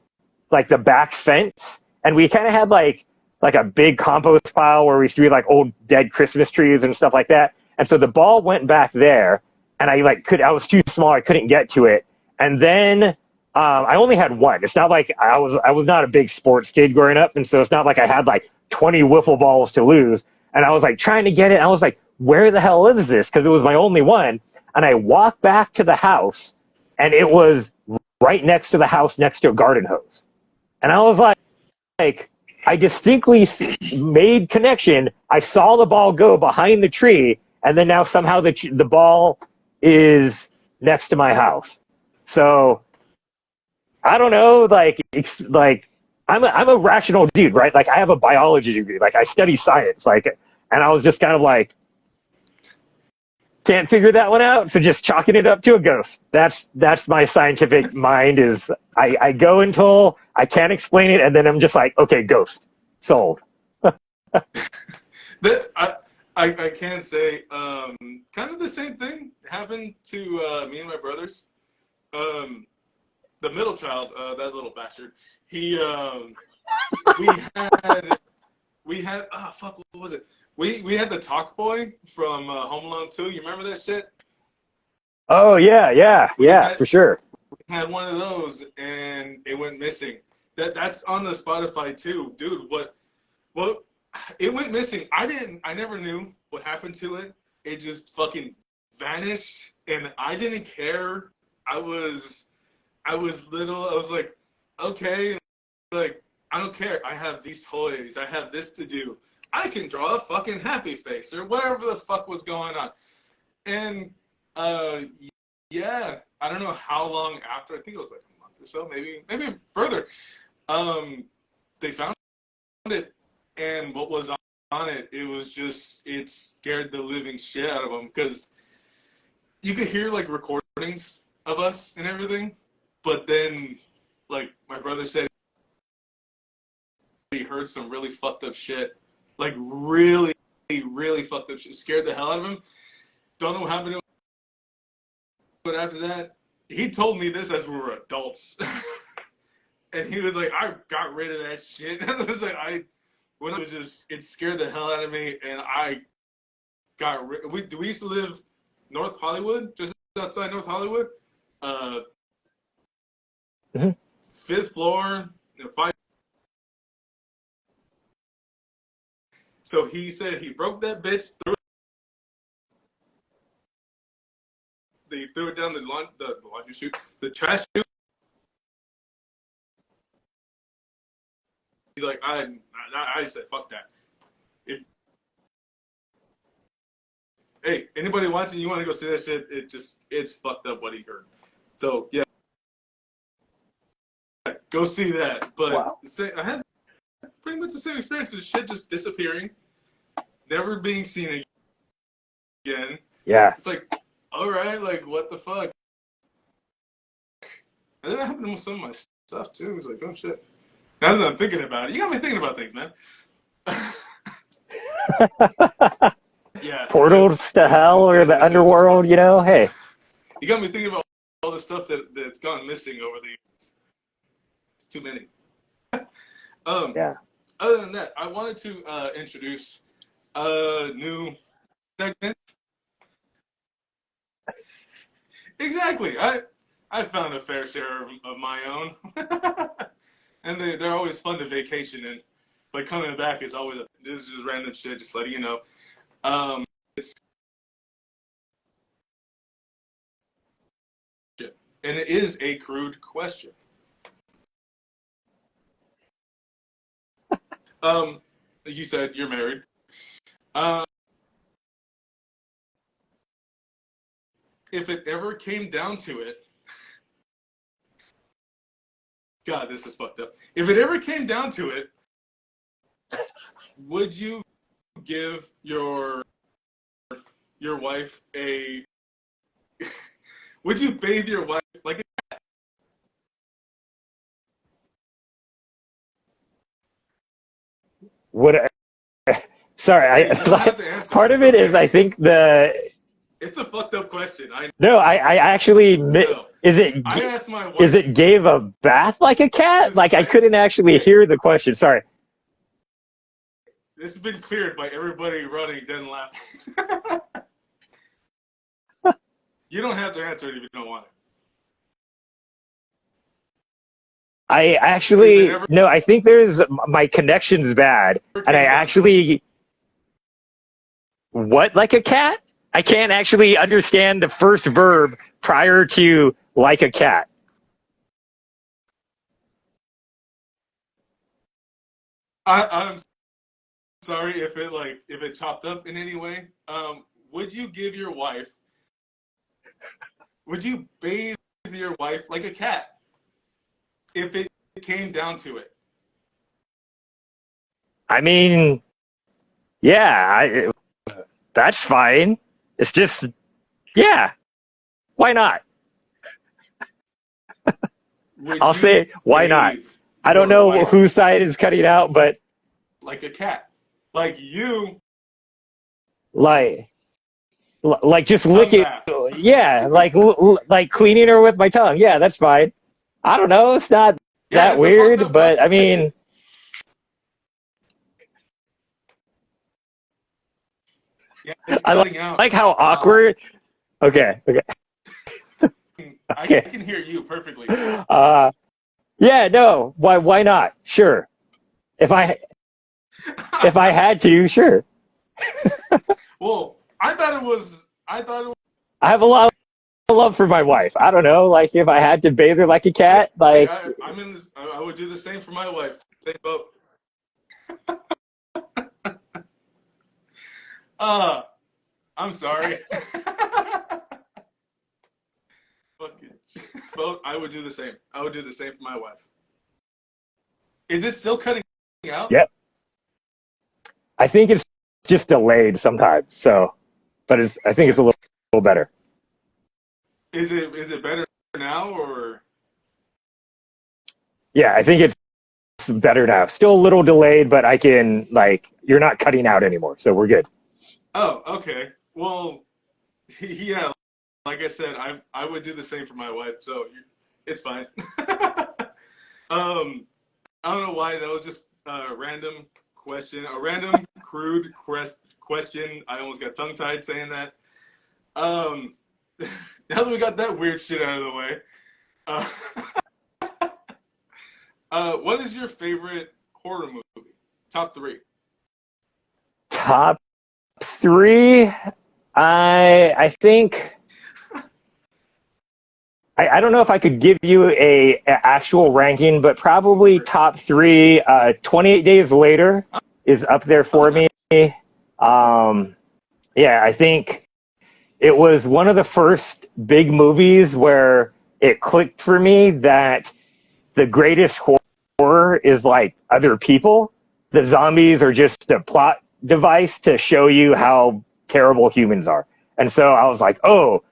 back fence, and we kind of had like a big compost pile where we threw like old dead Christmas trees and stuff like that. And so the ball went back there, and I was too small, I couldn't get to it. And then I only had one. It's not like I was not a big sports kid growing up, and so it's not like I had like 20 wiffle balls to lose. And I was like trying to get it. And I was like, where the hell is this? Because it was my only one. And I walked back to the house, and it was right next to the house, next to a garden hose. And I was like, I distinctly made connection. I saw the ball go behind the tree, and then now somehow the ball is next to my house. So I don't know, like I'm a rational dude, right? Like I have a biology degree, like I study science, like, and I was just kind of like, can't figure that one out, so just chalking it up to a ghost. That's my scientific mind. Is I go until I can't explain it, and then I'm just like, okay, ghost, sold. That I can say kind of the same thing happened to me and my brothers. Um, the middle child, that little bastard, he we had fuck, what was it? We had the talk boy from Home Alone 2. You remember that shit? Oh yeah, yeah, We yeah, had for sure. we had one of those and it went missing. That's on the Spotify too, dude. What it went missing. I never knew what happened to it. It just fucking vanished and I didn't care. I was little. I was like, okay, like I don't care. I have these toys. I have this to do. I can draw a fucking happy face or whatever the fuck was going on. And uh yeah, I don't know how long after. I think it was like a month or so, maybe further. Um, they found it, and what was on it? It was just it scared the living shit out of them because you could hear like recordings of us and everything, but then like my brother said he heard some really fucked up shit, like really fucked up shit. Scared the hell out of him. Don't know what happened to him, but after that, he told me this as we were adults. And he was like, I got rid of that shit. It was like when I was just, it scared the hell out of me, and I got rid. We used to live North Hollywood, just outside North Hollywood, uh, Mm-hmm. fifth floor, five. So he said he broke that bitch, threw it down the laundry chute, the trash chute. He's like, I said, fuck that. Hey, anybody watching, you want to go see that shit? It's fucked up what he heard. So yeah, go see that. But Wow. I had pretty much the same experience. Of shit just disappearing, never being seen again. Yeah. It's like, all right, like what the fuck? And then that happened with some of my stuff too. It's like, oh shit. Now that I'm thinking about it, you got me thinking about things, man. Yeah. Portals to hell or the underworld, you know? Hey. You got me thinking about all the stuff that's gone missing over the years. It's too many. Yeah. Other than that, I wanted to introduce a new segment. Exactly. I found a fair share of my own, and they're always fun to vacation in. But coming back is always this is just random shit. Just letting you know. It's and it is a crude question. You said you're married. If it ever came down to it, God, this is fucked up. If it ever came down to it, would you give your wife a? Would you bathe your wife like a? Would sorry, You don't have to answer. part of It's it okay. is I think It's a fucked up question. I no, I actually know. is it I asked my is wife. it gave a bath like a cat? Like I couldn't actually hear the question. Sorry. This has been cleared by everybody running dead and laughing. You don't have to answer it if you don't want it. I actually no, I think there's my connection's bad, and I actually what like a cat? I can't actually understand the first verb prior to like a cat. I'm sorry if it chopped up in any way. Would you give your wife? Would you bathe your wife like a cat if it came down to it? I mean, yeah, that's fine. It's just, yeah, why not? Would I'll you say, why not? bathe I don't your know wife whose side is cutting out, but like a cat? Like you, like, like just tongue licking, bath. yeah, like cleaning her with my tongue. Yeah, that's fine. I don't know. It's not Yeah, that it's a fucked weird, up but I question. mean, Yeah, it's I cutting out. like how awkward. Okay, okay, I okay. can hear you perfectly. Uh, yeah, no. Why not? Sure. If I had to, sure. Well, I thought it was. I thought it was. I have a lot of love for my wife. I don't know, like if I had to bathe her like a cat, Hey, like I'm in this. I would do the same for my wife. Same boat. Uh, I'm sorry. Fuck it. Boat. I would do the same. I would do the same for my wife. Is it still cutting out? yep. I think it's just delayed sometimes. So, but I think it's a little better. Is it better now or? Yeah, I think it's better now. Still a little delayed, but I can like you're not cutting out anymore, so we're good. Oh, okay. Well, yeah. Like I said, I would do the same for my wife, so it's fine. I don't know why that was just a random question, a random crude question. I almost got tongue tied saying that. Um, now that we got that weird shit out of the way, uh, what is your favorite horror movie? Top three. Top three, I think I don't know if I could give you a actual ranking, but probably top three. 28 Days Later is up there Oh, for nice. me. Um, yeah, I think it was one of the first big movies where it clicked for me that the greatest horror is like other people. The zombies are just a plot device to show you how terrible humans are. And so I was like, oh,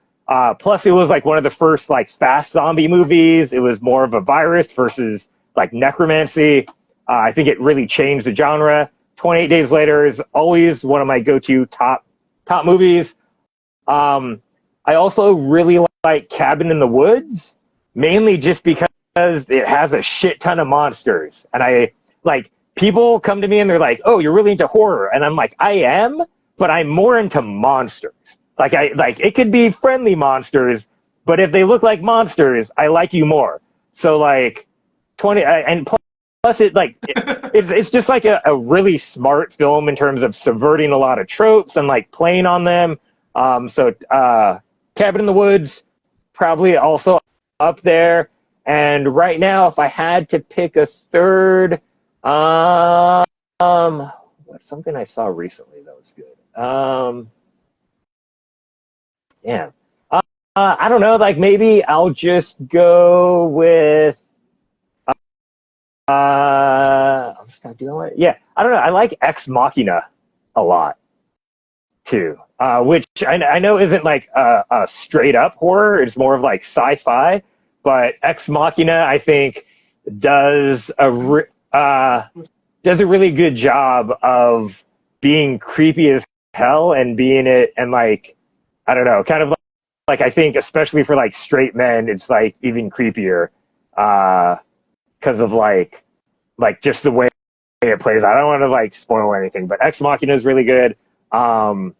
plus it was like one of the first like fast zombie movies. It was more of a virus versus like necromancy. I think it really changed the genre. 28 Days Later is always one of my go-to top movies. Um, I also really like Cabin in the Woods, mainly just because it has a shit ton of monsters. And I like people come to me and they're like, "Oh, you're really into horror." And I'm like, "I am, but I'm more into monsters." Like I like it could be friendly monsters, but if they look like monsters, I like you more. So like 20 and plus it like it's just like a really smart film in terms of subverting a lot of tropes and like playing on them. So Cabin in the Woods probably also up there. And right now, if I had to pick a third, what's something I saw recently that was good? Yeah. I don't know. Like maybe I'll just go with. I'm stop doing it. Yeah, I don't know. I like Ex Machina a lot too, which I know isn't like a straight up horror. It's more of like sci-fi. But Ex Machina, I think, does does a really good job of being creepy as hell and being it and like I don't know, kind of like I think especially for like straight men, it's like even creepier because of like just the way it plays. I don't want to like spoil anything, but Ex Machina is really good. Um,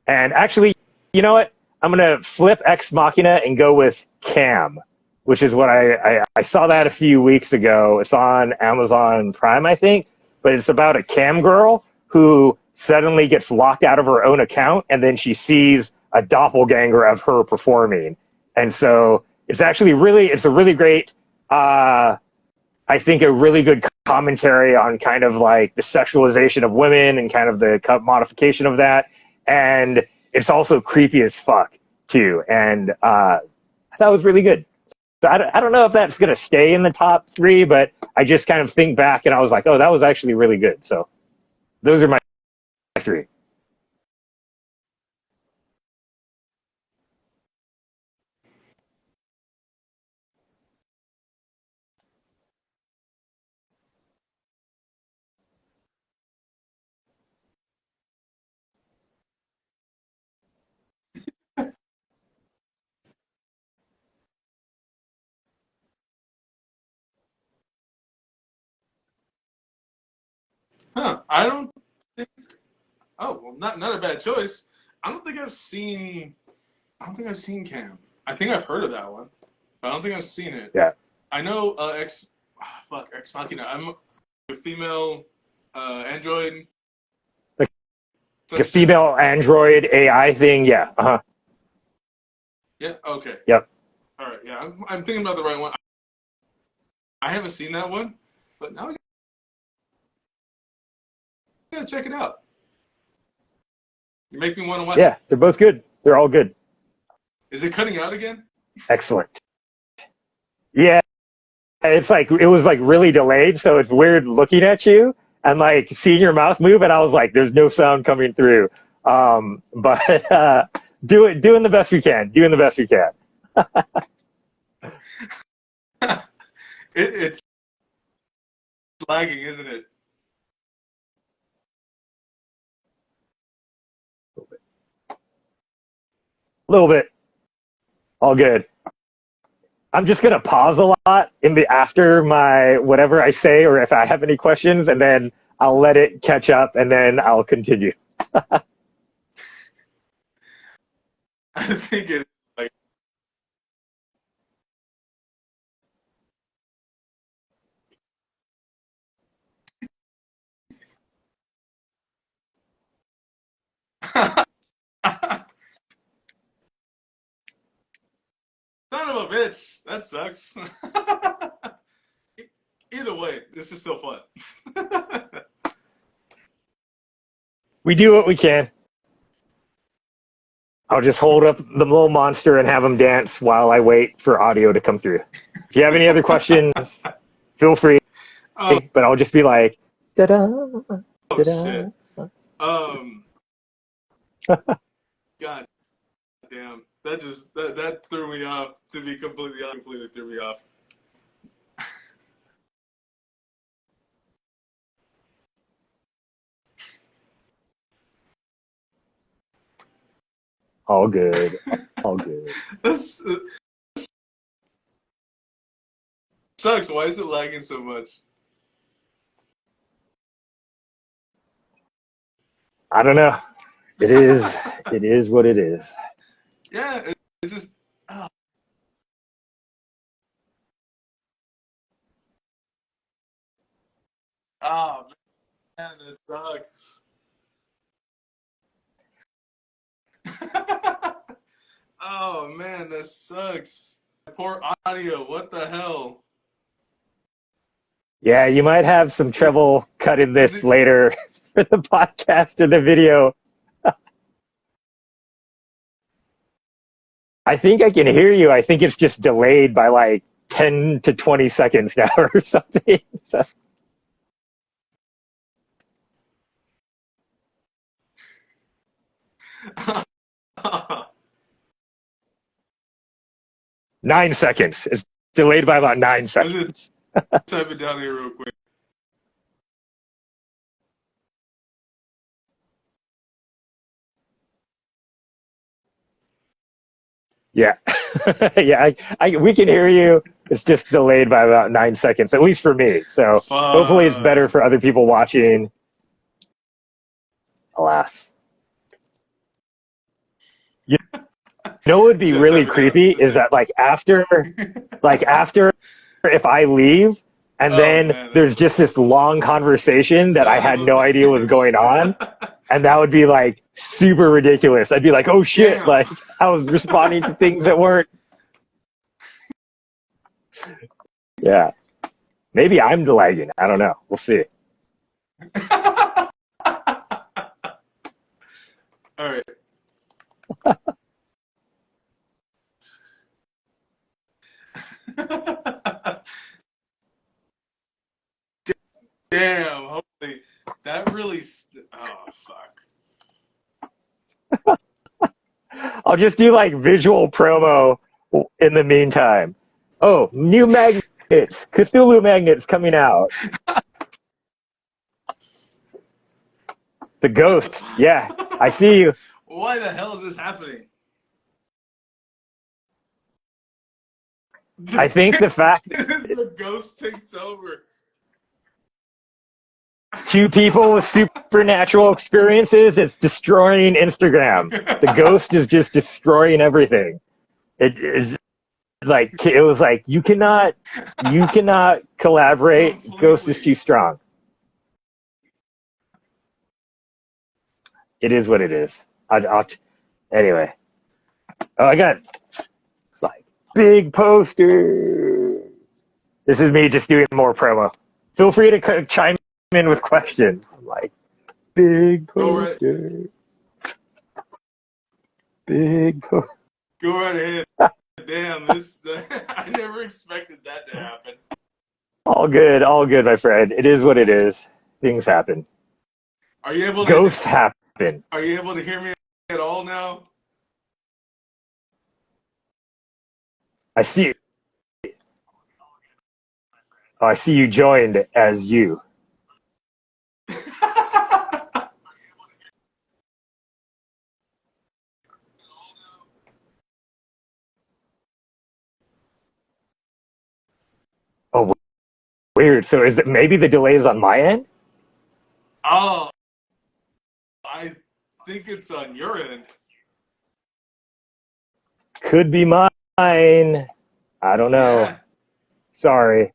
and actually, you know what? I'm gonna flip Ex Machina and go with Cam, which is what I saw that a few weeks ago. It's on Amazon Prime, I think, but it's about a cam girl who suddenly gets locked out of her own account, and then she sees a doppelganger of her performing, and so it's a really great. I think a really good commentary on kind of like the sexualization of women and kind of the modification of that. And it's also creepy as fuck too. And I thought it was really good. So I don't know if that's going to stay in the top three, but I just kind of think back and I was like, oh, that was actually really good. So those are my three. Huh. I don't think. Oh, well, not a bad choice. I don't think I've seen. I don't think I've seen Cam. I think I've heard of that one, but I don't think I've seen it. Yeah, I know Ex Machina. I'm a female android. like a Such a, female android AI thing. Yeah. Uh-huh. yeah. Okay. Yep. All right. Yeah. I'm thinking about the right one. I haven't seen that one, but now I gotta check it out. You make me want to watch it. Yeah, they're both good. They're all good. Is it cutting out again? Excellent. Yeah, it's like it was like really delayed, so it's weird looking at you and like seeing your mouth move, and I was like, "There's no sound coming through." But doing the best we can. Doing the best we can. It's lagging, isn't it? A little bit. All good. I'm just gonna pause a lot in the after my whatever I say, or if I have any questions, and then I'll let it catch up, and then I'll continue. I think it. Like, son of a bitch. That sucks. Either way, this is still fun. We do what we can. I'll just hold up the little monster and have him dance while I wait for audio to come through. If you have any other questions, feel free. Oh, But I'll just be like, da-da, oh da-da. shit. Um, God damn. That threw me off. To be completely honest, completely threw me off. All good. All good. This sucks. Why is it lagging so much? I don't know. It is what it is. Yeah, it just. Oh, oh man, this sucks. Oh man, that sucks. Poor audio. What the hell? Yeah, you might have some Is trouble cutting is this it? later for the podcast or the video. I think I can hear you. I think it's just delayed by like 10 to 20 seconds now or something. So, 9 seconds. It's delayed by about nine I'm just seconds. type it down here real quick. Yeah. Yeah. We can hear you. It's just delayed by about 9 seconds, at least for me. So hopefully it's better Fuck. for other people watching. Alas. You know what would be Just really type it down. creepy That's is it. that after if I leave and Oh then man, there's just this long conversation that I son of had a no idea was bitch. going on, and that would be like super ridiculous. I'd be like, "Oh shit!" Damn. Like I was responding to things that weren't. Yeah, maybe I'm the lagging. I don't know. We'll see. All right. Damn. Hopefully That really. Oh fuck. I'll just do like visual promo in the meantime. Oh, new magnets, Cthulhu magnets coming out. The What the ghosts, yeah, I fuck? see you. Why the hell is this happening? I The, think the fact the ghost takes over. two people with supernatural experiences, it's destroying Instagram. The ghost is just destroying everything. It is like it was like you cannot collaborate. Ghost is Completely. too strong. It is what it is. Anyway. Oh, I got it's like big poster. This is me just doing more promo. Feel free to chime in with questions. I'm like big Go right. poster, big poster. Go right ahead. Damn, this. I never expected that to happen. All good, my friend. It is what it is. Things happen. Are you able to? Ghosts happen. Are you able to hear me at all now? I see. Oh, I see you joined as you. Oh, weird. So is it maybe the delay is on my end? Oh, I think it's on your end. Could be mine. I don't know. Yeah. Sorry.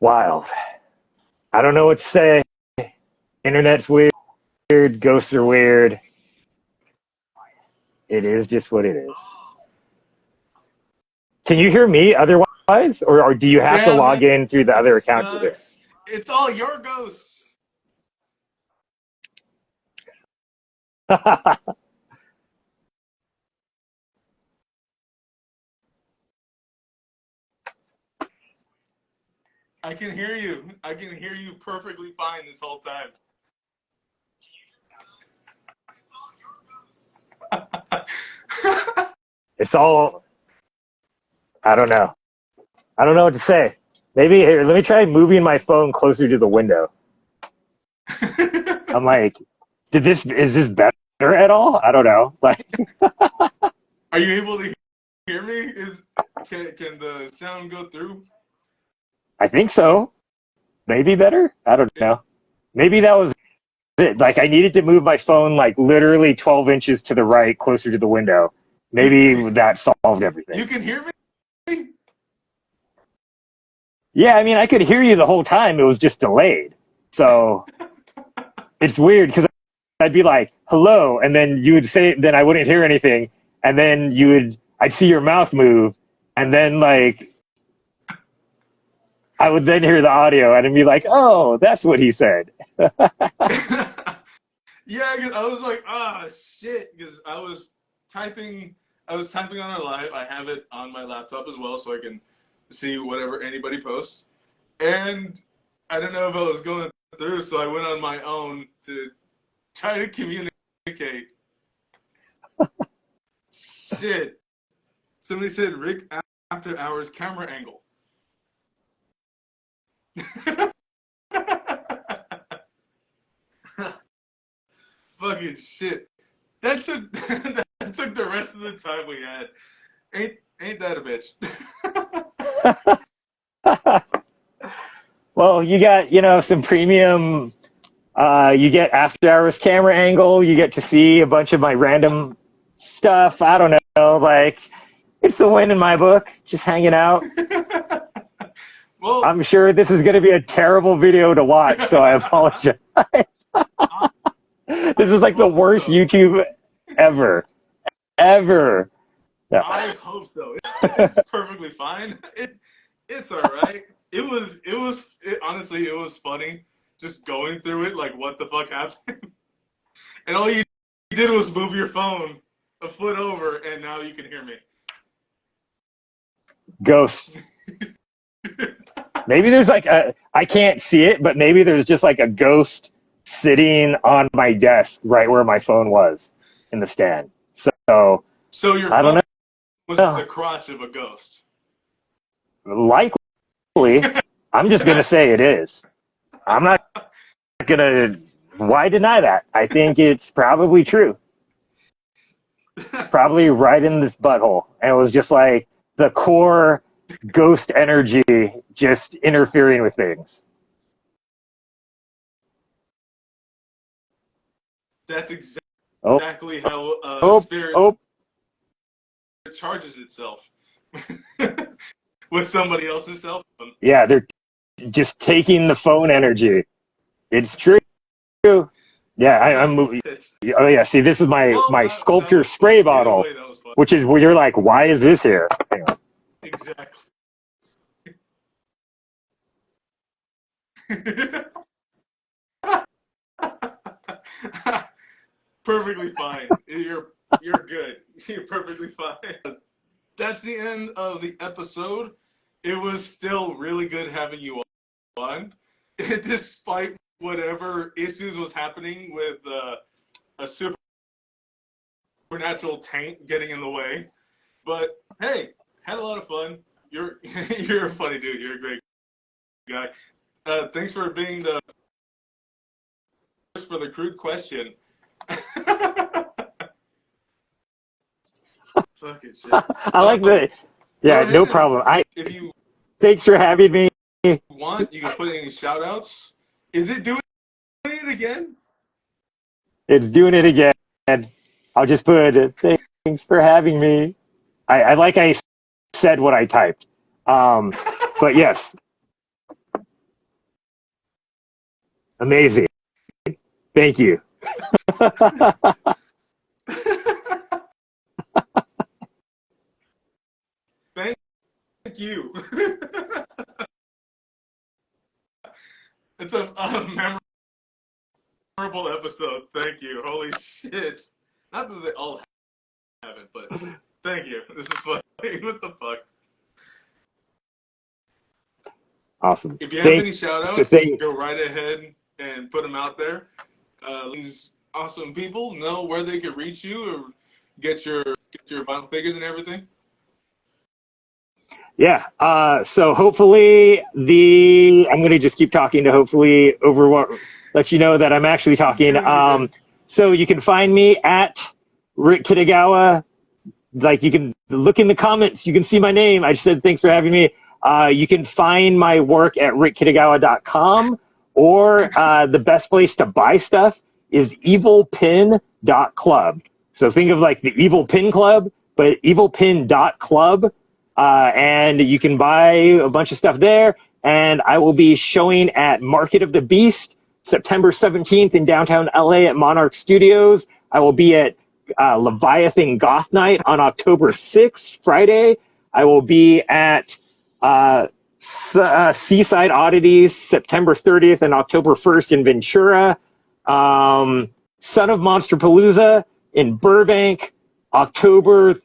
Wild. I don't know what to say. Internet's weird. Ghosts are weird. It is just what it is. Can you hear me otherwise? Or do you have to Yeah, man. log in through the It other account you're doing? sucks. It's all your ghosts. I can hear you. I can hear you perfectly fine this whole time. It's all, I don't know. I don't know what to say. Maybe here, let me try moving my phone closer to the window. I'm like, is this better at all? I don't know. Like, Are you able to hear me? Can the sound go through? I think so. Maybe better. I don't know. Maybe that was it. Like, I needed to move my phone like literally 12 inches to the right, closer to the window. You Maybe that solved everything. you can hear me? Yeah, I mean, I could hear you the whole time. It was just delayed. So it's weird because I'd be like, hello. And then you would say, then I wouldn't hear anything. And then I'd see your mouth move. And then like, I would then hear the audio and I'd be like, oh, that's what he said. Yeah, 'cause I was like, ah, shit, because typing. I was typing on our live. I have it on my laptop as well, so I can see whatever anybody posts. And I don't know if I was going through, so I went on my own to try to communicate. Shit. Somebody said Rick after hours camera angle. Fucking shit. That took that took the rest of the time we had. Ain't that a bitch? Well, you got, some premium. You get after hours camera angle. You get to see a bunch of my random stuff. I don't know. Like, it's the win in my book. Just hanging out. Well, I'm sure this is going to be a terrible video to watch, so I apologize. I, This is I like the hope worst so. YouTube ever, ever. Yeah. I hope so. It's perfectly fine. It's all right. Honestly, it was funny just going through it. Like, what the fuck happened? And all you did was move your phone a foot over, and now you can hear me. Ghosts. Maybe there's like I can't see it, but maybe there's just like a ghost sitting on my desk right where my phone was in the stand. So So your I don't phone was know. the crotch of a ghost. Likely, I'm just gonna say it is. I'm not gonna. Why deny that? I think it's probably true. It's probably right in this butthole, and it was just like the core ghost energy just interfering with things. That's Oh, exactly how oh, spirit oh. charges itself with somebody else's cell phone. Yeah, they're just taking the phone energy. It's true. Yeah, I'm moving. Oh yeah, see, this is Well, my that sculpture was fun. spray Either bottle, way, that was fun. which is where you're like, why is this here? Hang on. Exactly. Perfectly fine. You're good. You're perfectly fine. That's the end of the episode. It was still really good having you on, despite whatever issues was happening with a supernatural tank getting in the way. But hey, had a lot of fun. You're you're a funny dude. You're a great guy. Thanks for being the first for the crude question. Fucking shit. I like the. Go Yeah, ahead no and problem. I if you Thanks for having me. want, you can put any shout outs. Is it doing it again? It's doing it again. I'll just put thanks for having me. I like I said what I typed. But yes, amazing. Thank you. Thank you. It's a memorable episode. Thank you. Holy shit. Not that they all have it, but thank you. This is funny. What the fuck? Awesome. If you have any Thanks. shout So outs, thank, go right ahead and put them out there. These awesome people know where they can reach you or get your vinyl figures and everything. Yeah. So hopefully I'm going to just keep talking to hopefully let you know that I'm actually He's talking. doing it again. So you can find me at Rick Kitigawa. Like you can look in the comments. You can see my name. I just said, thanks for having me. You can find my work at rickkitigawa.com or, the best place to buy stuff is evilpin.club. So think of like the Evil Pin Club, but evilpin.club. And you can buy a bunch of stuff there. And I will be showing at Market of the Beast September 17th in downtown LA at Monarch Studios. I will be at Leviathan Goth Night on October 6th, Friday. I will be at Seaside Oddities September 30th and October 1st in Ventura. Son of Monster Palooza in Burbank, October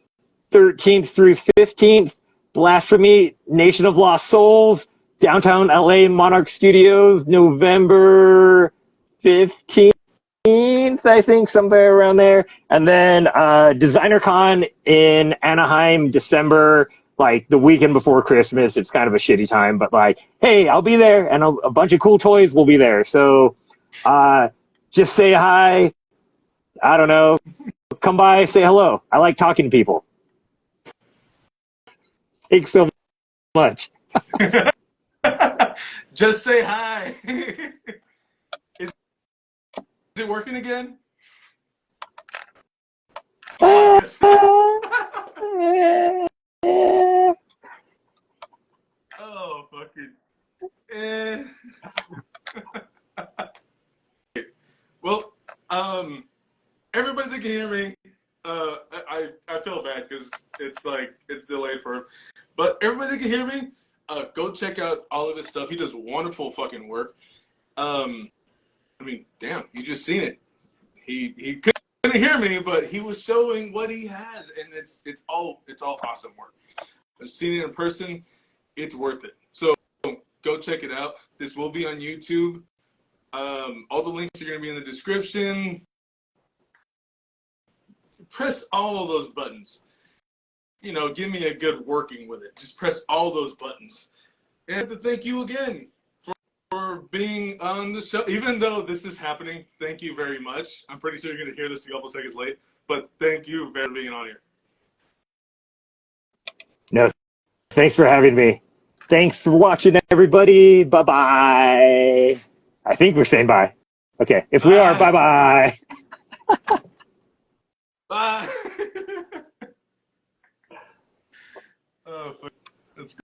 13th through 15th. Blasphemy, Nation of Lost Souls, downtown LA Monarch Studios, November 15th. I think, somewhere around there. And then Designer Con in Anaheim, December, like the weekend before Christmas. It's kind of a shitty time, but like, hey, I'll be there, and a bunch of cool toys will be there. So just say hi. I don't know. Come by, say hello. I like talking to people. Thanks so much. Just say hi. Is it working again? Oh, I guess not. Oh, fucking. Eh. Well, everybody that can hear me, I feel bad because it's like it's delayed for him. But everybody that can hear me, go check out all of his stuff. He does wonderful fucking work. I mean, damn, you just seen it. He couldn't hear me, but he was showing what he has, and it's all awesome work. I've seen it in person. It's worth it. So Go check it out. This will be on YouTube. All the links are going to be in the description. Press all of those buttons. You know, give me a good working with it. Just press all those buttons. And to thank you again for being on the show. Even though this is happening, thank you very much. I'm pretty sure you're going to hear this a couple seconds late, but thank you for being on here. No, thanks for having me. Thanks for watching, everybody. Bye-bye. I think we're saying bye. Okay, if we are, bye-bye. Bye. Oh,